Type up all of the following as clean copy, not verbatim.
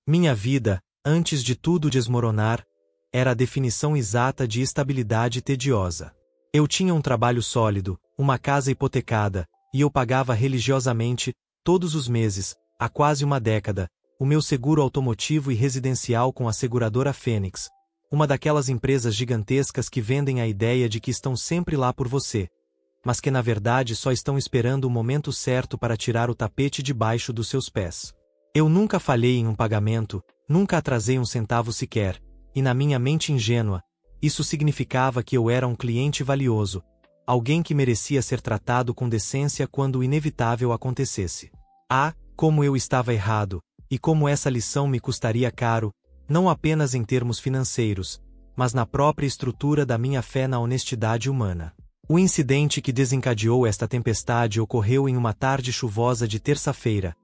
Minha vida, antes de tudo desmoronar, era a definição exata de estabilidade tediosa. Eu tinha um trabalho sólido, uma casa hipotecada, e eu pagava religiosamente, todos os meses, há quase uma década, o meu seguro automotivo e residencial com a seguradora Fênix, uma daquelas empresas gigantescas que vendem a ideia de que estão sempre lá por você, mas que na verdade só estão esperando o momento certo para tirar o tapete debaixo dos seus pés. Eu nunca falhei em um pagamento, nunca atrasei um centavo sequer, e na minha mente ingênua, isso significava que eu era um cliente valioso, alguém que merecia ser tratado com decência quando o inevitável acontecesse. Ah, como eu estava errado, e como essa lição me custaria caro, não apenas em termos financeiros, mas na própria estrutura da minha fé na honestidade humana. O incidente que desencadeou esta tempestade ocorreu em uma tarde chuvosa de terça-feira,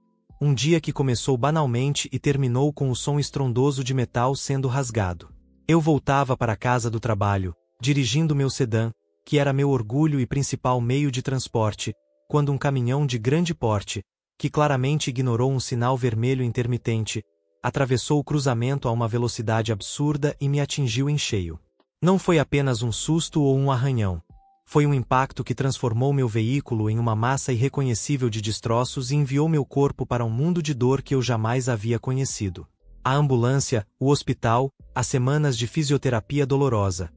um dia que começou banalmente e terminou com o som estrondoso de metal sendo rasgado. Eu voltava para a casa do trabalho, dirigindo meu sedã, que era meu orgulho e principal meio de transporte, quando um caminhão de grande porte, que claramente ignorou um sinal vermelho intermitente, atravessou o cruzamento a uma velocidade absurda e me atingiu em cheio. Não foi apenas um susto ou um arranhão. Foi um impacto que transformou meu veículo em uma massa irreconhecível de destroços e enviou meu corpo para um mundo de dor que eu jamais havia conhecido. A ambulância, o hospital, as semanas de fisioterapia dolorosa.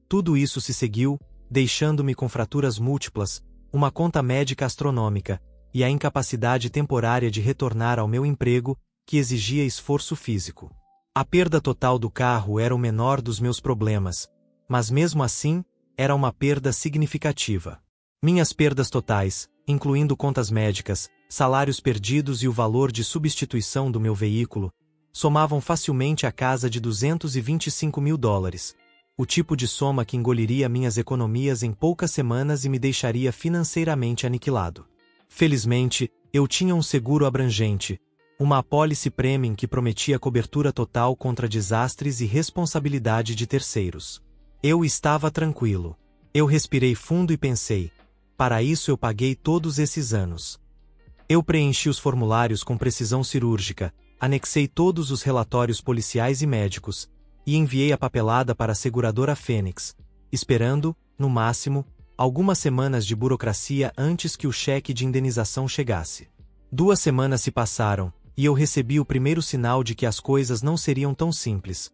Tudo isso se seguiu, deixando-me com fraturas múltiplas, uma conta médica astronômica, e a incapacidade temporária de retornar ao meu emprego, que exigia esforço físico. A perda total do carro era o menor dos meus problemas, mas mesmo assim, era uma perda significativa. Minhas perdas totais, incluindo contas médicas, salários perdidos e o valor de substituição do meu veículo, somavam facilmente a casa de $225 mil. O tipo de soma que engoliria minhas economias em poucas semanas e me deixaria financeiramente aniquilado. Felizmente, eu tinha um seguro abrangente, uma apólice premium que prometia cobertura total contra desastres e responsabilidade de terceiros. Eu estava tranquilo. Eu respirei fundo e pensei, para isso eu paguei todos esses anos. Eu preenchi os formulários com precisão cirúrgica, anexei todos os relatórios policiais e médicos, e enviei a papelada para a seguradora Fênix, esperando, no máximo, algumas semanas de burocracia antes que o cheque de indenização chegasse. 2 semanas se passaram, e eu recebi o primeiro sinal de que as coisas não seriam tão simples.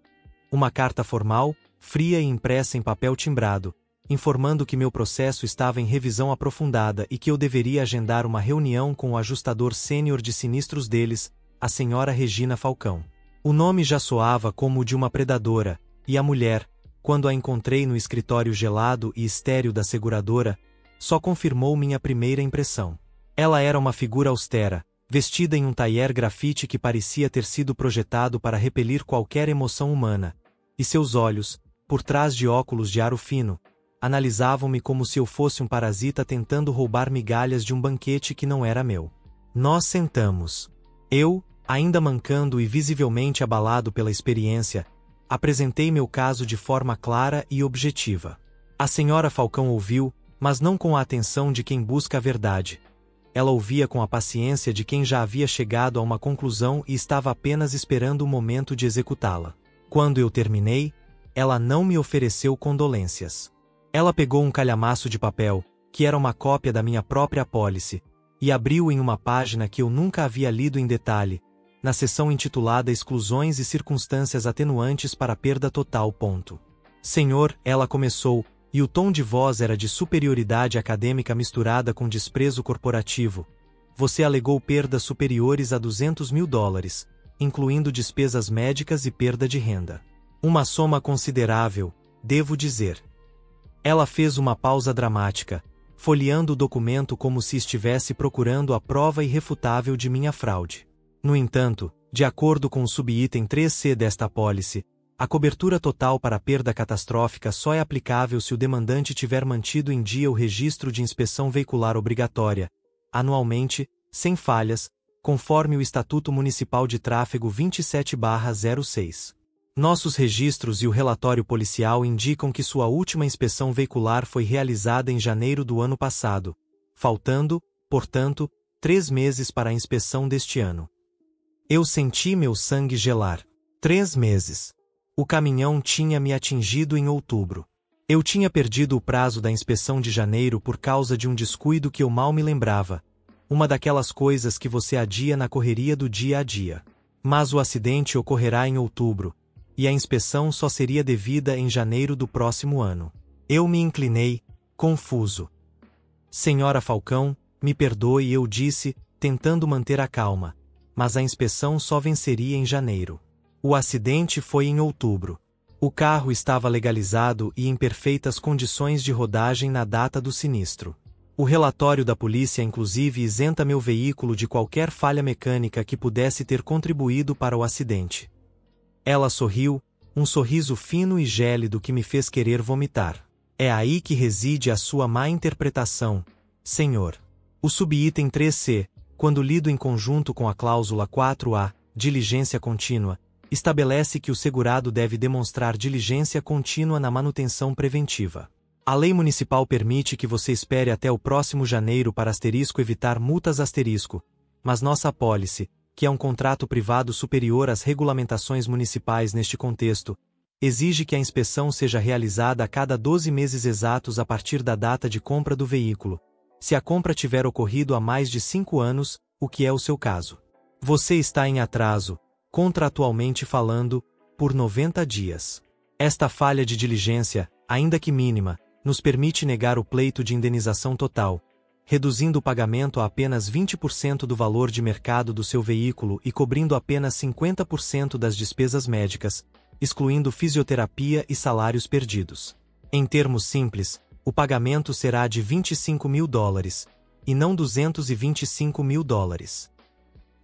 Uma carta formal, fria e impressa em papel timbrado, informando que meu processo estava em revisão aprofundada e que eu deveria agendar uma reunião com o ajustador sênior de sinistros deles, a senhora Regina Falcão. O nome já soava como o de uma predadora, e a mulher, quando a encontrei no escritório gelado e estéril da seguradora, só confirmou minha primeira impressão. Ela era uma figura austera, vestida em um tailleur grafite que parecia ter sido projetado para repelir qualquer emoção humana, e seus olhos, por trás de óculos de aro fino, analisavam-me como se eu fosse um parasita tentando roubar migalhas de um banquete que não era meu. Nós sentamos. Eu, ainda mancando e visivelmente abalado pela experiência, apresentei meu caso de forma clara e objetiva. A senhora Falcão ouviu, mas não com a atenção de quem busca a verdade. Ela ouvia com a paciência de quem já havia chegado a uma conclusão e estava apenas esperando o momento de executá-la. Quando eu terminei, ela não me ofereceu condolências. Ela pegou um calhamaço de papel, que era uma cópia da minha própria apólice, e abriu em uma página que eu nunca havia lido em detalhe, na seção intitulada Exclusões e Circunstâncias Atenuantes para Perda Total. Senhor, ela começou, e o tom de voz era de superioridade acadêmica misturada com desprezo corporativo. Você alegou perdas superiores a $200 mil, incluindo despesas médicas e perda de renda. Uma soma considerável, devo dizer. Ela fez uma pausa dramática, folheando o documento como se estivesse procurando a prova irrefutável de minha fraude. No entanto, de acordo com o subitem 3C desta apólice, a cobertura total para perda catastrófica só é aplicável se o demandante tiver mantido em dia o registro de inspeção veicular obrigatória, anualmente, sem falhas, conforme o Estatuto Municipal de Tráfego 27/06. Nossos registros e o relatório policial indicam que sua última inspeção veicular foi realizada em janeiro do ano passado, faltando, portanto, 3 meses para a inspeção deste ano. Eu senti meu sangue gelar. 3 meses. O caminhão tinha me atingido em outubro. Eu tinha perdido o prazo da inspeção de janeiro por causa de um descuido que eu mal me lembrava. Uma daquelas coisas que você adia na correria do dia a dia. Mas o acidente ocorrerá em outubro, e a inspeção só seria devida em janeiro do próximo ano. Eu me inclinei, confuso. Senhora Falcão, me perdoe, eu disse, tentando manter a calma. Mas a inspeção só venceria em janeiro. O acidente foi em outubro. O carro estava legalizado e em perfeitas condições de rodagem na data do sinistro. O relatório da polícia inclusive isenta meu veículo de qualquer falha mecânica que pudesse ter contribuído para o acidente. Ela sorriu, um sorriso fino e gélido que me fez querer vomitar. É aí que reside a sua má interpretação, senhor. O subitem 3C, quando lido em conjunto com a cláusula 4A, diligência contínua, estabelece que o segurado deve demonstrar diligência contínua na manutenção preventiva. A lei municipal permite que você espere até o próximo janeiro para evitar multas mas nossa apólice, que é um contrato privado superior às regulamentações municipais neste contexto, exige que a inspeção seja realizada a cada 12 meses exatos a partir da data de compra do veículo, se a compra tiver ocorrido há mais de 5 anos, o que é o seu caso. Você está em atraso, contratualmente falando, por 90 dias. Esta falha de diligência, ainda que mínima, nos permite negar o pleito de indenização total, reduzindo o pagamento a apenas 20% do valor de mercado do seu veículo e cobrindo apenas 50% das despesas médicas, excluindo fisioterapia e salários perdidos. Em termos simples, o pagamento será de $25.000, e não $225.000.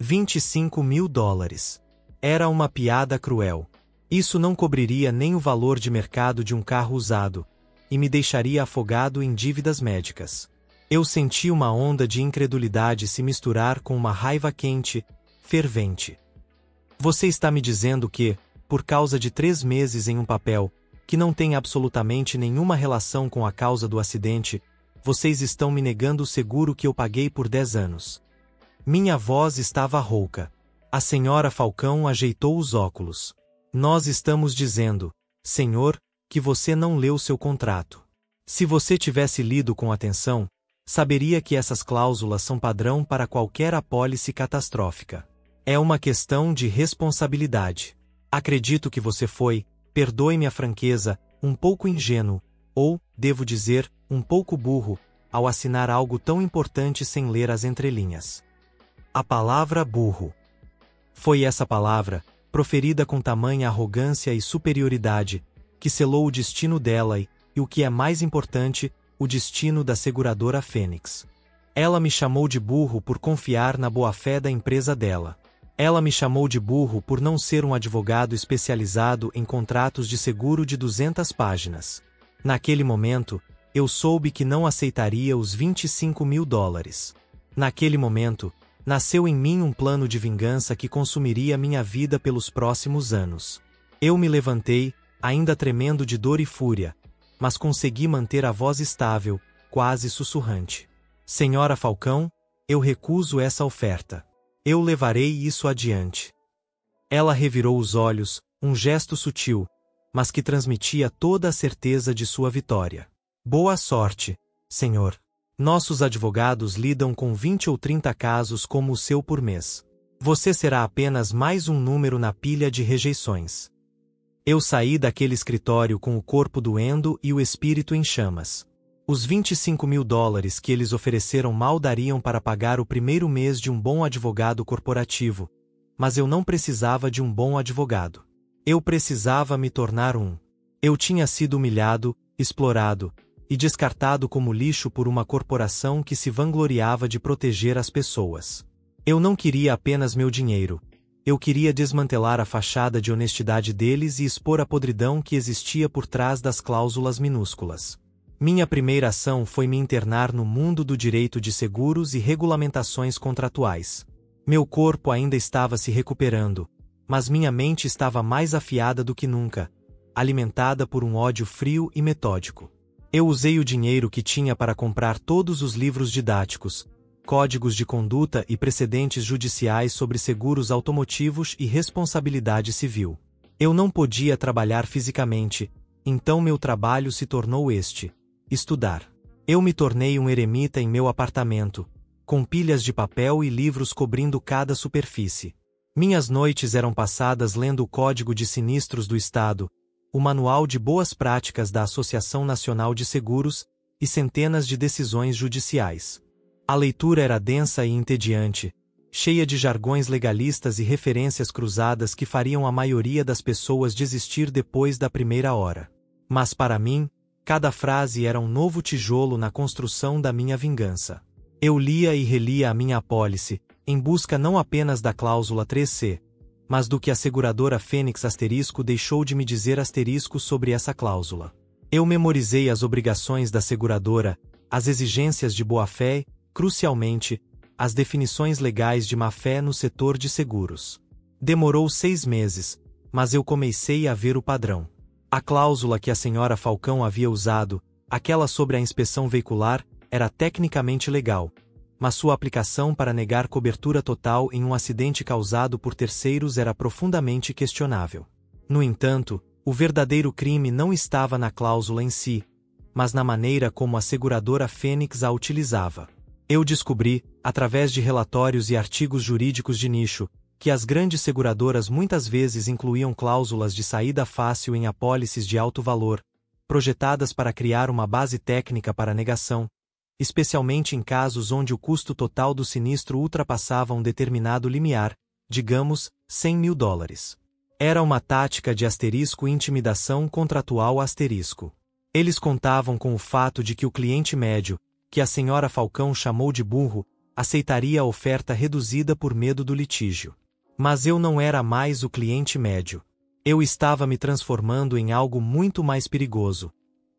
$25.000. Era uma piada cruel. Isso não cobriria nem o valor de mercado de um carro usado, e me deixaria afogado em dívidas médicas. Eu senti uma onda de incredulidade se misturar com uma raiva quente, fervente. Você está me dizendo que, por causa de 3 meses em um papel, que não tem absolutamente nenhuma relação com a causa do acidente, vocês estão me negando o seguro que eu paguei por 10 anos. Minha voz estava rouca. A senhora Falcão ajeitou os óculos. Nós estamos dizendo, senhor, que você não leu seu contrato. Se você tivesse lido com atenção, saberia que essas cláusulas são padrão para qualquer apólice catastrófica. É uma questão de responsabilidade. Acredito que você foi, perdoe-me a franqueza, um pouco ingênuo, ou, devo dizer, um pouco burro, ao assinar algo tão importante sem ler as entrelinhas. A palavra burro. Foi essa palavra, proferida com tamanha arrogância e superioridade, que selou o destino dela e, o que é mais importante, o destino da seguradora Fênix. Ela me chamou de burro por confiar na boa-fé da empresa dela. Ela me chamou de burro por não ser um advogado especializado em contratos de seguro de 200 páginas. Naquele momento, eu soube que não aceitaria os $25.000. Naquele momento, nasceu em mim um plano de vingança que consumiria minha vida pelos próximos anos. Eu me levantei, ainda tremendo de dor e fúria, mas consegui manter a voz estável, quase sussurrante. Senhora Falcão, eu recuso essa oferta. Eu levarei isso adiante. Ela revirou os olhos, um gesto sutil, mas que transmitia toda a certeza de sua vitória. Boa sorte, senhor. Nossos advogados lidam com 20 ou 30 casos como o seu por mês. Você será apenas mais um número na pilha de rejeições. Eu saí daquele escritório com o corpo doendo e o espírito em chamas. Os $25.000 que eles ofereceram mal dariam para pagar o primeiro mês de um bom advogado corporativo, mas eu não precisava de um bom advogado. Eu precisava me tornar um. Eu tinha sido humilhado, explorado e descartado como lixo por uma corporação que se vangloriava de proteger as pessoas. Eu não queria apenas meu dinheiro. Eu queria desmantelar a fachada de honestidade deles e expor a podridão que existia por trás das cláusulas minúsculas. Minha primeira ação foi me internar no mundo do direito de seguros e regulamentações contratuais. Meu corpo ainda estava se recuperando, mas minha mente estava mais afiada do que nunca, alimentada por um ódio frio e metódico. Eu usei o dinheiro que tinha para comprar todos os livros didáticos, códigos de conduta e precedentes judiciais sobre seguros automotivos e responsabilidade civil. Eu não podia trabalhar fisicamente, então meu trabalho se tornou estudar. Eu me tornei um eremita em meu apartamento, com pilhas de papel e livros cobrindo cada superfície. Minhas noites eram passadas lendo o Código de Sinistros do Estado, o Manual de Boas Práticas da Associação Nacional de Seguros e centenas de decisões judiciais. A leitura era densa e entediante, cheia de jargões legalistas e referências cruzadas que fariam a maioria das pessoas desistir depois da primeira hora. Mas para mim, cada frase era um novo tijolo na construção da minha vingança. Eu lia e relia a minha apólice, em busca não apenas da cláusula 3C, mas do que a seguradora Fênix * deixou de me dizer * sobre essa cláusula. Eu memorizei as obrigações da seguradora, as exigências de boa-fé, crucialmente, as definições legais de má-fé no setor de seguros. Demorou 6 meses, mas eu comecei a ver o padrão. A cláusula que a senhora Falcão havia usado, aquela sobre a inspeção veicular, era tecnicamente legal, mas sua aplicação para negar cobertura total em um acidente causado por terceiros era profundamente questionável. No entanto, o verdadeiro crime não estava na cláusula em si, mas na maneira como a seguradora Fênix a utilizava. Eu descobri, através de relatórios e artigos jurídicos de nicho, que as grandes seguradoras muitas vezes incluíam cláusulas de saída fácil em apólices de alto valor, projetadas para criar uma base técnica para negação, especialmente em casos onde o custo total do sinistro ultrapassava um determinado limiar, digamos, $100.000. Era uma tática de intimidação contratual . Eles contavam com o fato de que o cliente médio, que a senhora Falcão chamou de burro, aceitaria a oferta reduzida por medo do litígio. Mas eu não era mais o cliente médio. Eu estava me transformando em algo muito mais perigoso.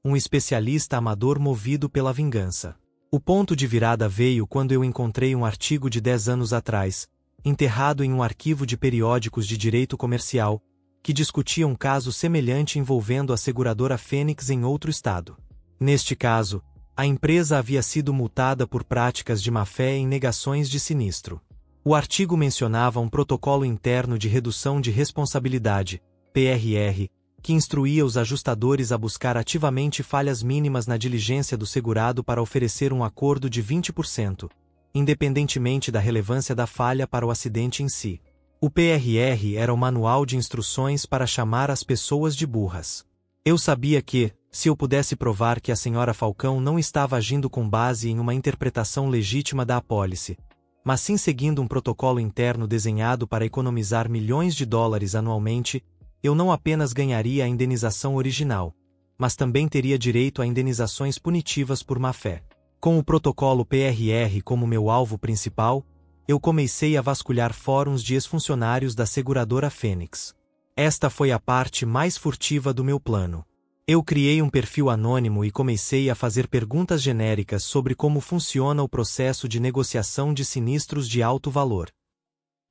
Um especialista amador movido pela vingança. O ponto de virada veio quando eu encontrei um artigo de 10 anos atrás, enterrado em um arquivo de periódicos de direito comercial, que discutia um caso semelhante envolvendo a seguradora Fênix em outro estado. Neste caso, a empresa havia sido multada por práticas de má-fé em negações de sinistro. O artigo mencionava um protocolo interno de redução de responsabilidade, PRR, que instruía os ajustadores a buscar ativamente falhas mínimas na diligência do segurado para oferecer um acordo de 20%, independentemente da relevância da falha para o acidente em si. O PRR era o manual de instruções para chamar as pessoas de burras. Eu sabia que, se eu pudesse provar que a senhora Falcão não estava agindo com base em uma interpretação legítima da apólice, mas sim seguindo um protocolo interno desenhado para economizar milhões de dólares anualmente, eu não apenas ganharia a indenização original, mas também teria direito a indenizações punitivas por má-fé. Com o protocolo PRR como meu alvo principal, eu comecei a vasculhar fóruns de ex-funcionários da seguradora Fênix. Esta foi a parte mais furtiva do meu plano. Eu criei um perfil anônimo e comecei a fazer perguntas genéricas sobre como funciona o processo de negociação de sinistros de alto valor.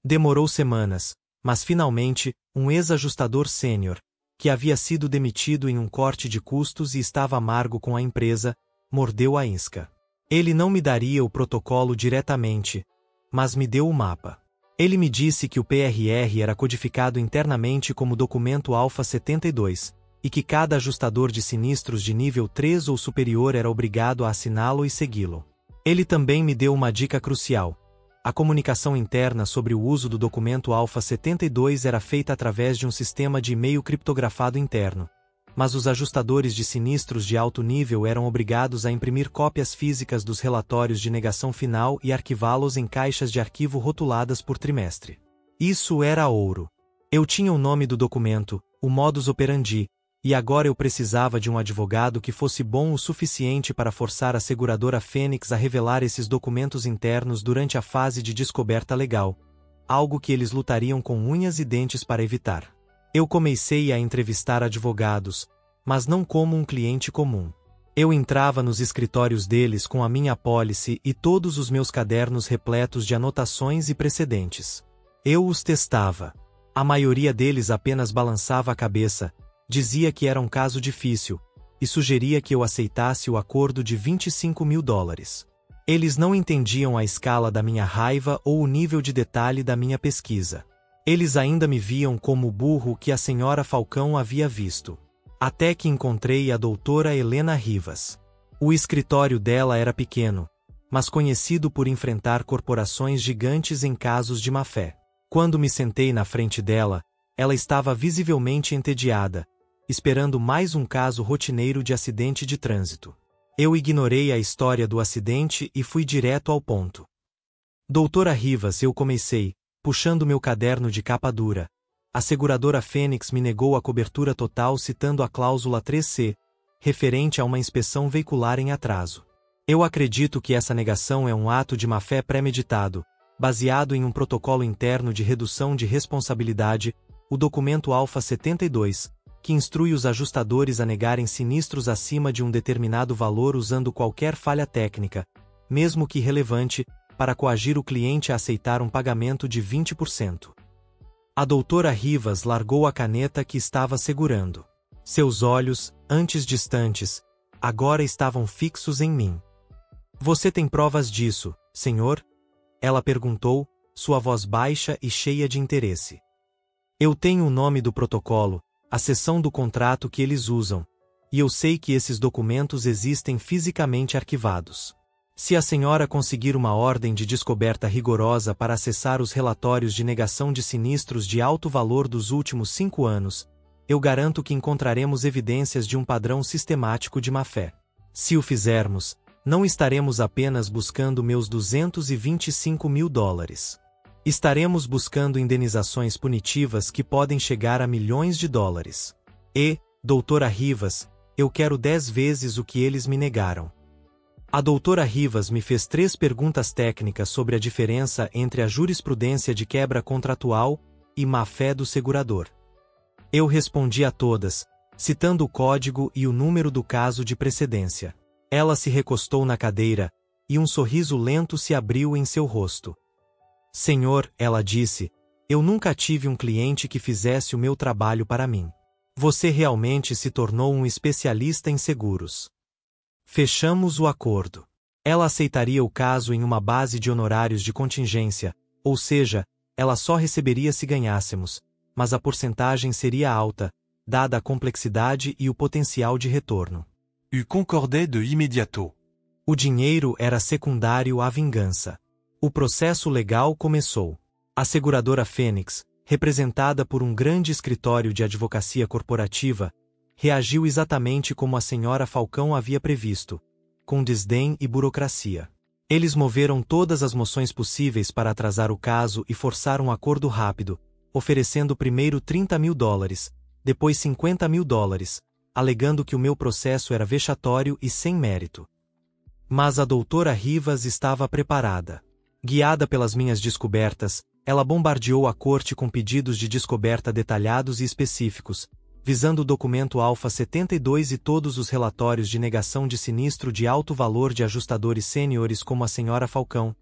Demorou semanas, mas finalmente, um ex-ajustador sênior, que havia sido demitido em um corte de custos e estava amargo com a empresa, mordeu a isca. Ele não me daria o protocolo diretamente, mas me deu o mapa. Ele me disse que o PRR era codificado internamente como documento Alpha 72, e que cada ajustador de sinistros de nível 3 ou superior era obrigado a assiná-lo e segui-lo. Ele também me deu uma dica crucial. A comunicação interna sobre o uso do documento Alpha 72 era feita através de um sistema de e-mail criptografado interno, mas os ajustadores de sinistros de alto nível eram obrigados a imprimir cópias físicas dos relatórios de negação final e arquivá-los em caixas de arquivo rotuladas por trimestre. Isso era ouro. Eu tinha o nome do documento, o modus operandi, e agora eu precisava de um advogado que fosse bom o suficiente para forçar a seguradora Fênix a revelar esses documentos internos durante a fase de descoberta legal, algo que eles lutariam com unhas e dentes para evitar. Eu comecei a entrevistar advogados, mas não como um cliente comum. Eu entrava nos escritórios deles com a minha apólice e todos os meus cadernos repletos de anotações e precedentes. Eu os testava. A maioria deles apenas balançava a cabeça, dizia que era um caso difícil, e sugeria que eu aceitasse o acordo de $25.000. Eles não entendiam a escala da minha raiva ou o nível de detalhe da minha pesquisa. Eles ainda me viam como o burro que a senhora Falcão havia visto. Até que encontrei a doutora Helena Rivas. O escritório dela era pequeno, mas conhecido por enfrentar corporações gigantes em casos de má-fé. Quando me sentei na frente dela, ela estava visivelmente entediada, esperando mais um caso rotineiro de acidente de trânsito. Eu ignorei a história do acidente e fui direto ao ponto. Doutora Rivas, eu comecei, puxando meu caderno de capa dura. A seguradora Fênix me negou a cobertura total citando a cláusula 3C, referente a uma inspeção veicular em atraso. Eu acredito que essa negação é um ato de má-fé premeditado, baseado em um protocolo interno de redução de responsabilidade, o documento Alfa 72, que instrui os ajustadores a negarem sinistros acima de um determinado valor usando qualquer falha técnica, mesmo que irrelevante, para coagir o cliente a aceitar um pagamento de 20%. A doutora Rivas largou a caneta que estava segurando. Seus olhos, antes distantes, agora estavam fixos em mim. Você tem provas disso, senhor? Ela perguntou, sua voz baixa e cheia de interesse. Eu tenho o nome do protocolo, a seção do contrato que eles usam, e eu sei que esses documentos existem fisicamente arquivados. Se a senhora conseguir uma ordem de descoberta rigorosa para acessar os relatórios de negação de sinistros de alto valor dos últimos 5 anos, eu garanto que encontraremos evidências de um padrão sistemático de má-fé. Se o fizermos, não estaremos apenas buscando meus $225 mil. Estaremos buscando indenizações punitivas que podem chegar a milhões de dólares. E, doutora Rivas, eu quero 10 vezes o que eles me negaram. A doutora Rivas me fez 3 perguntas técnicas sobre a diferença entre a jurisprudência de quebra contratual e má-fé do segurador. Eu respondi a todas, citando o código e o número do caso de precedência. Ela se recostou na cadeira, e um sorriso lento se abriu em seu rosto. Senhor, ela disse, eu nunca tive um cliente que fizesse o meu trabalho para mim. Você realmente se tornou um especialista em seguros. Fechamos o acordo. Ela aceitaria o caso em uma base de honorários de contingência, ou seja, ela só receberia se ganhássemos, mas a porcentagem seria alta, dada a complexidade e o potencial de retorno. Eu concordais de imediato. O dinheiro era secundário à vingança. O processo legal começou. A seguradora Fênix, representada por um grande escritório de advocacia corporativa, reagiu exatamente como a senhora Falcão havia previsto, com desdém e burocracia. Eles moveram todas as moções possíveis para atrasar o caso e forçar um acordo rápido, oferecendo primeiro $30 mil, depois $50 mil, alegando que o meu processo era vexatório e sem mérito. Mas a doutora Rivas estava preparada. Guiada pelas minhas descobertas, ela bombardeou a corte com pedidos de descoberta detalhados e específicos, visando o documento Alfa 72 e todos os relatórios de negação de sinistro de alto valor de ajustadores sêniores como a senhora Falcão,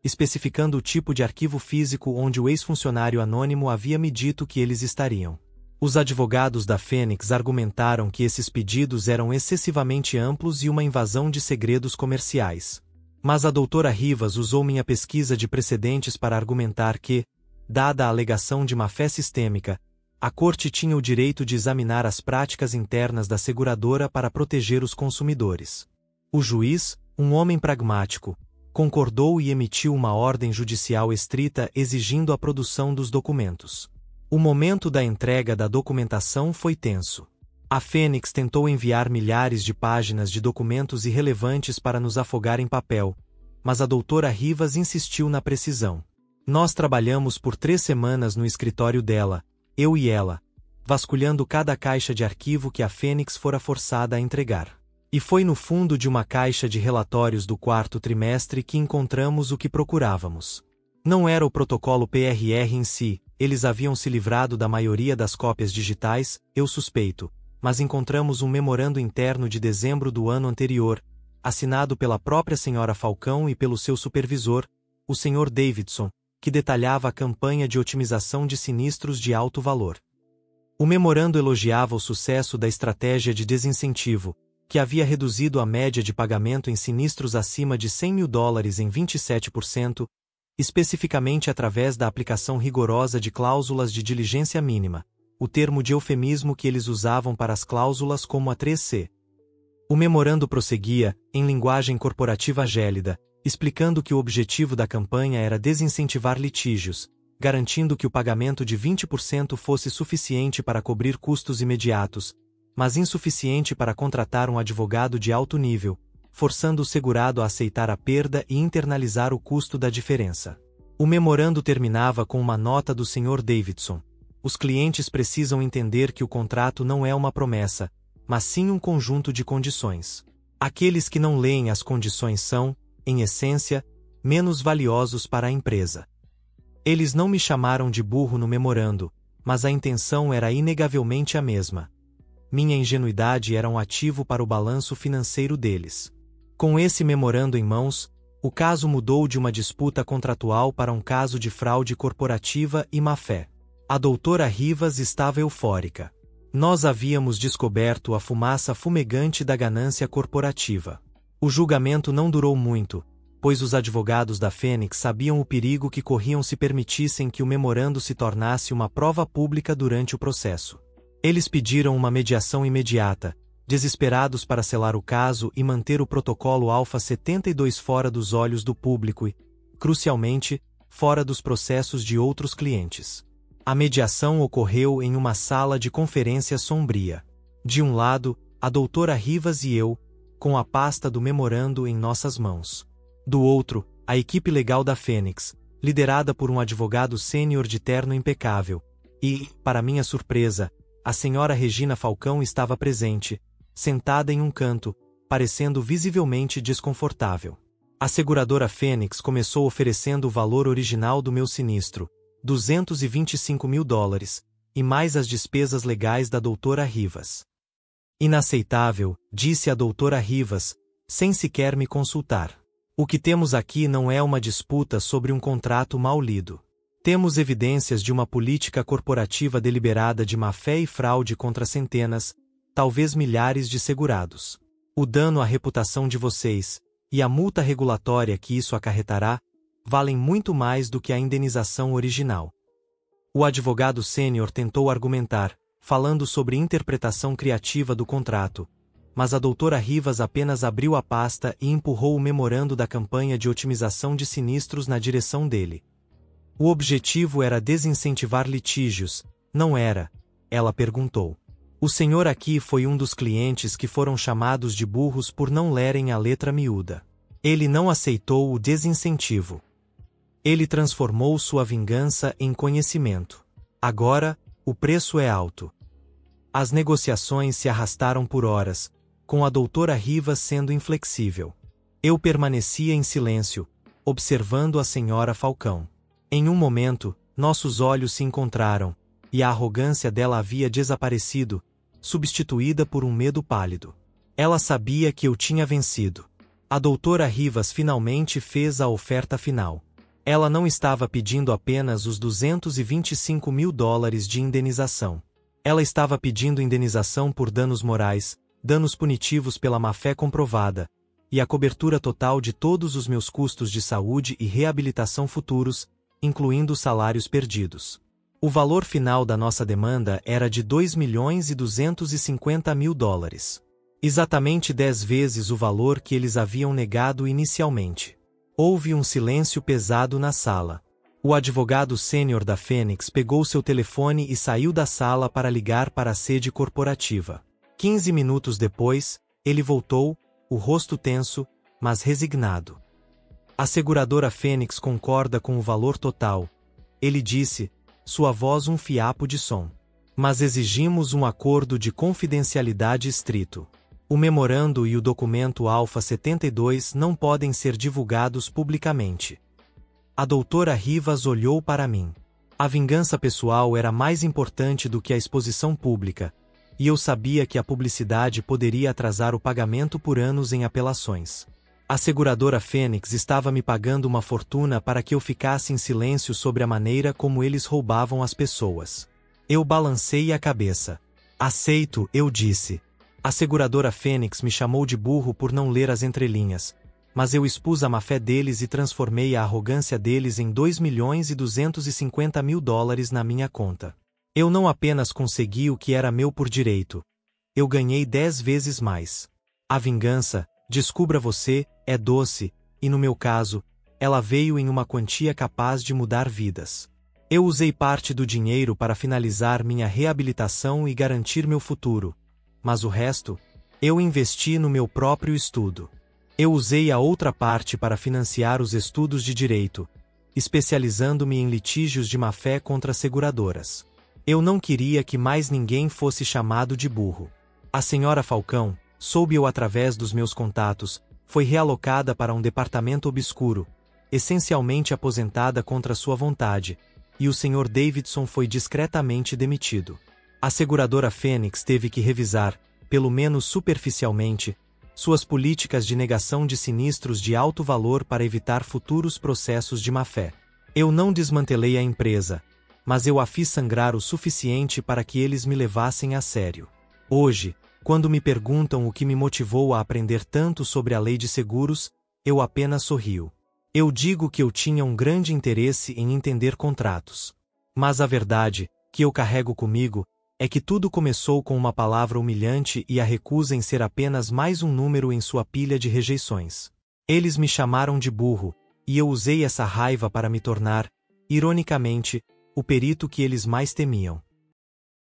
especificando o tipo de arquivo físico onde o ex-funcionário anônimo havia me dito que eles estariam. Os advogados da Fênix argumentaram que esses pedidos eram excessivamente amplos e uma invasão de segredos comerciais. Mas a doutora Rivas usou minha pesquisa de precedentes para argumentar que, dada a alegação de má-fé sistêmica, a corte tinha o direito de examinar as práticas internas da seguradora para proteger os consumidores. O juiz, um homem pragmático, concordou e emitiu uma ordem judicial estrita exigindo a produção dos documentos. O momento da entrega da documentação foi tenso. A Fênix tentou enviar milhares de páginas de documentos irrelevantes para nos afogar em papel, mas a doutora Rivas insistiu na precisão. Nós trabalhamos por 3 semanas no escritório dela, eu e ela, vasculhando cada caixa de arquivo que a Fênix fora forçada a entregar. E foi no fundo de uma caixa de relatórios do 4º trimestre que encontramos o que procurávamos. Não era o protocolo PRR em si, eles haviam se livrado da maioria das cópias digitais, eu suspeito, mas encontramos um memorando interno de dezembro do ano anterior, assinado pela própria senhora Falcão e pelo seu supervisor, o Sr. Davidson, que detalhava a campanha de otimização de sinistros de alto valor. O memorando elogiava o sucesso da estratégia de desincentivo, que havia reduzido a média de pagamento em sinistros acima de $100.000 em 27%, especificamente através da aplicação rigorosa de cláusulas de diligência mínima, o termo de eufemismo que eles usavam para as cláusulas como a 3C. O memorando prosseguia, em linguagem corporativa gélida, explicando que o objetivo da campanha era desincentivar litígios, garantindo que o pagamento de 20% fosse suficiente para cobrir custos imediatos, mas insuficiente para contratar um advogado de alto nível, forçando o segurado a aceitar a perda e internalizar o custo da diferença. O memorando terminava com uma nota do Sr. Davidson. Os clientes precisam entender que o contrato não é uma promessa, mas sim um conjunto de condições. Aqueles que não leem as condições são, em essência, menos valiosos para a empresa. Eles não me chamaram de burro no memorando, mas a intenção era inegavelmente a mesma. Minha ingenuidade era um ativo para o balanço financeiro deles. Com esse memorando em mãos, o caso mudou de uma disputa contratual para um caso de fraude corporativa e má-fé. A doutora Rivas estava eufórica. Nós havíamos descoberto a fumaça fumegante da ganância corporativa. O julgamento não durou muito, pois os advogados da Fênix sabiam o perigo que corriam se permitissem que o memorando se tornasse uma prova pública durante o processo. Eles pediram uma mediação imediata, desesperados para selar o caso e manter o protocolo Alfa 72 fora dos olhos do público e, crucialmente, fora dos processos de outros clientes. A mediação ocorreu em uma sala de conferência sombria. De um lado, a doutora Rivas e eu, com a pasta do memorando em nossas mãos. Do outro, a equipe legal da Fênix, liderada por um advogado sênior de terno impecável. E, para minha surpresa, a senhora Regina Falcão estava presente, sentada em um canto, parecendo visivelmente desconfortável. A seguradora Fênix começou oferecendo o valor original do meu sinistro, $225.000, e mais as despesas legais da doutora Rivas. Inaceitável, disse a doutora Rivas, sem sequer me consultar. O que temos aqui não é uma disputa sobre um contrato mal lido. Temos evidências de uma política corporativa deliberada de má-fé e fraude contra centenas, talvez milhares de segurados. O dano à reputação de vocês, e a multa regulatória que isso acarretará, valem muito mais do que a indenização original. O advogado sênior tentou argumentar, falando sobre interpretação criativa do contrato, mas a doutora Rivas apenas abriu a pasta e empurrou o memorando da campanha de otimização de sinistros na direção dele. O objetivo era desincentivar litígios, não era? Ela perguntou. O senhor aqui foi um dos clientes que foram chamados de burros por não lerem a letra miúda. Ele não aceitou o desincentivo. Ele transformou sua vingança em conhecimento. Agora, o preço é alto. As negociações se arrastaram por horas, com a doutora Rivas sendo inflexível. Eu permanecia em silêncio, observando a senhora Falcão. Em um momento, nossos olhos se encontraram, e a arrogância dela havia desaparecido, substituída por um medo pálido. Ela sabia que eu tinha vencido. A doutora Rivas finalmente fez a oferta final. Ela não estava pedindo apenas os $225.000 de indenização. Ela estava pedindo indenização por danos morais, danos punitivos pela má-fé comprovada, e a cobertura total de todos os meus custos de saúde e reabilitação futuros, incluindo salários perdidos. O valor final da nossa demanda era de $2.250.000. Exatamente 10 vezes o valor que eles haviam negado inicialmente. Houve um silêncio pesado na sala. O advogado sênior da Fênix pegou seu telefone e saiu da sala para ligar para a sede corporativa. 15 minutos depois, ele voltou, o rosto tenso, mas resignado. A seguradora Fênix concorda com o valor total, ele disse, sua voz um fiapo de som. Mas exigimos um acordo de confidencialidade estrito. O memorando e o documento Alfa 72 não podem ser divulgados publicamente. A doutora Rivas olhou para mim. A vingança pessoal era mais importante do que a exposição pública, e eu sabia que a publicidade poderia atrasar o pagamento por anos em apelações. A seguradora Fênix estava me pagando uma fortuna para que eu ficasse em silêncio sobre a maneira como eles roubavam as pessoas. Eu balancei a cabeça. Aceito, eu disse. A seguradora Fênix me chamou de burro por não ler as entrelinhas, mas eu expus a má-fé deles e transformei a arrogância deles em $2.250.000 na minha conta. Eu não apenas consegui o que era meu por direito. Eu ganhei 10 vezes mais. A vingança, descubra você, é doce, e no meu caso, ela veio em uma quantia capaz de mudar vidas. Eu usei parte do dinheiro para finalizar minha reabilitação e garantir meu futuro, mas o resto, eu investi no meu próprio estudo. Eu usei a outra parte para financiar os estudos de direito, especializando-me em litígios de má-fé contra seguradoras. Eu não queria que mais ninguém fosse chamado de burro. A senhora Falcão, soube-o através dos meus contatos, foi realocada para um departamento obscuro, essencialmente aposentada contra sua vontade, e o Sr. Davidson foi discretamente demitido. A seguradora Fênix teve que revisar, pelo menos superficialmente, suas políticas de negação de sinistros de alto valor para evitar futuros processos de má-fé. Eu não desmantelei a empresa, mas eu a fiz sangrar o suficiente para que eles me levassem a sério. Hoje, quando me perguntam o que me motivou a aprender tanto sobre a lei de seguros, eu apenas sorrio. Eu digo que eu tinha um grande interesse em entender contratos. Mas a verdade, que eu carrego comigo, é que tudo começou com uma palavra humilhante e a recusa em ser apenas mais um número em sua pilha de rejeições. Eles me chamaram de burro, e eu usei essa raiva para me tornar, ironicamente, o perito que eles mais temiam.